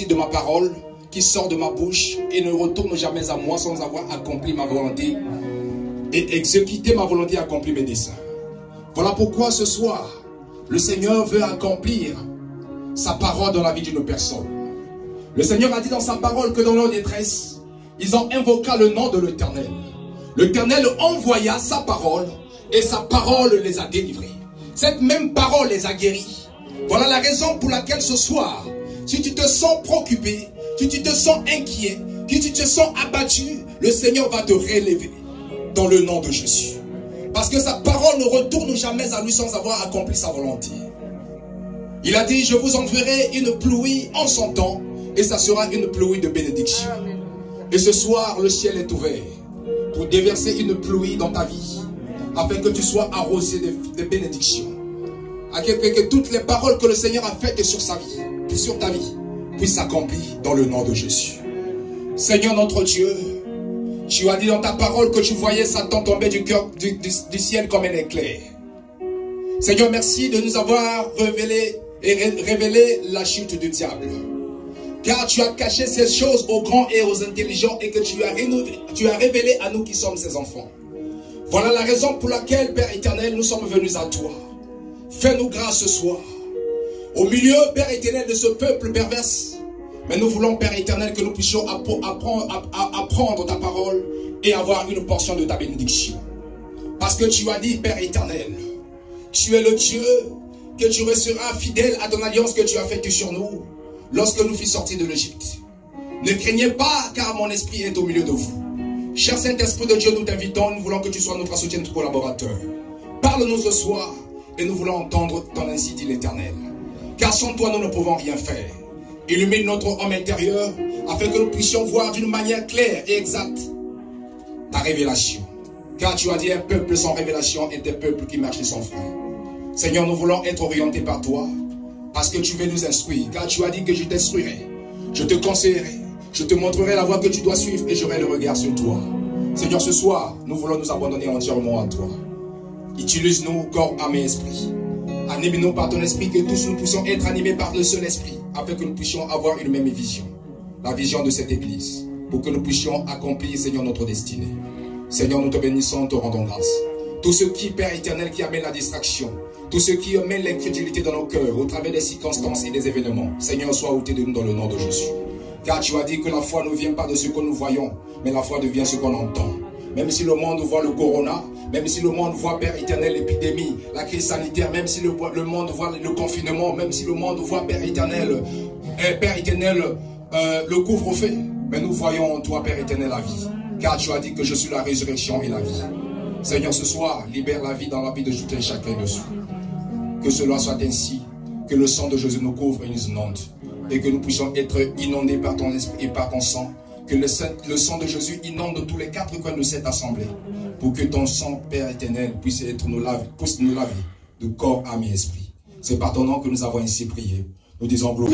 de ma parole qui sort de ma bouche et ne retourne jamais à moi sans avoir accompli ma volonté et exécuté ma volonté et accompli mes desseins. Voilà pourquoi ce soir, le Seigneur veut accomplir sa parole dans la vie d'une personne. Le Seigneur a dit dans sa parole que dans leur détresse, ils ont invoqué le nom de l'Éternel. L'Éternel envoya sa parole et sa parole les a délivrés. Cette même parole les a guéris. Voilà la raison pour laquelle ce soir, si tu te sens préoccupé, si tu te sens inquiet, si tu te sens abattu, le Seigneur va te relever dans le nom de Jésus. Parce que sa parole ne retourne jamais à lui sans avoir accompli sa volonté. Il a dit, je vous enverrai une pluie en son temps et ça sera une pluie de bénédiction. Et ce soir, le ciel est ouvert pour déverser une pluie dans ta vie afin que tu sois arrosé de bénédictions. Afin que toutes les paroles que le Seigneur a faites sur sa vie, sur ta vie, puissent s'accomplir dans le nom de Jésus. Seigneur notre Dieu, tu as dit dans ta parole que tu voyais Satan tomber du ciel comme un éclair. Seigneur, merci de nous avoir révélé la chute du diable. Car tu as caché ces choses aux grands et aux intelligents et que tu as révélé à nous qui sommes ses enfants. Voilà la raison pour laquelle, Père éternel, nous sommes venus à toi. Fais-nous grâce ce soir. Au milieu, Père éternel, de ce peuple perverse, mais nous voulons, Père éternel, que nous puissions apprendre ta parole et avoir une portion de ta bénédiction. Parce que tu as dit, Père éternel, tu es le Dieu que tu resteras fidèle à ton alliance que tu as faite sur nous lorsque nous fûmes sortis de l'Égypte. Ne craignez pas, car mon esprit est au milieu de vous. Cher Saint-Esprit de Dieu, nous t'invitons, nous voulons que tu sois notre soutien, notre collaborateur. Parle-nous ce soir et nous voulons entendre ton ainsi dit l'Éternel. Car sans toi, nous ne pouvons rien faire. Illumine notre homme intérieur afin que nous puissions voir d'une manière claire et exacte ta révélation. Car tu as dit un peuple sans révélation est un peuple qui marche sans frein. Seigneur, nous voulons être orientés par toi parce que tu veux nous instruire. Car tu as dit que je t'instruirai, je te conseillerai, je te montrerai la voie que tu dois suivre et j'aurai le regard sur toi. Seigneur, ce soir, nous voulons nous abandonner entièrement à toi. Utilise-nous, corps, âme et esprit. Anime-nous par ton esprit, que tous nous puissions être animés par le seul esprit, afin que nous puissions avoir une même vision, la vision de cette église, pour que nous puissions accomplir, Seigneur, notre destinée. Seigneur, nous te bénissons, te rendons grâce. Tout ce qui, Père éternel, qui amène la distraction, tout ce qui amène l'incrédulité dans nos cœurs, au travers des circonstances et des événements, Seigneur, sois ôté de nous dans le nom de Jésus. Car tu as dit que la foi ne vient pas de ce que nous voyons, mais la foi devient ce qu'on entend. Même si le monde voit le corona, même si le monde voit, Père éternel, l'épidémie, la crise sanitaire, même si le monde voit le confinement, même si le monde voit, Père éternel, le couvre-feu, mais nous voyons en toi, Père éternel, la vie. Car tu as dit que je suis la résurrection et la vie. Seigneur, ce soir, libère la vie dans la vie de tout et chacun dessus. Que cela soit ainsi, que le sang de Jésus nous couvre et nous inonde, et que nous puissions être inondés par ton esprit et par ton sang. Que le sang de Jésus inonde tous les quatre coins de cette assemblée. Pour que ton sang, Père éternel, puisse nous laver de corps, âme et esprit. C'est par ton nom que nous avons ainsi prié. Nous disons gloire.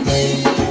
Amen.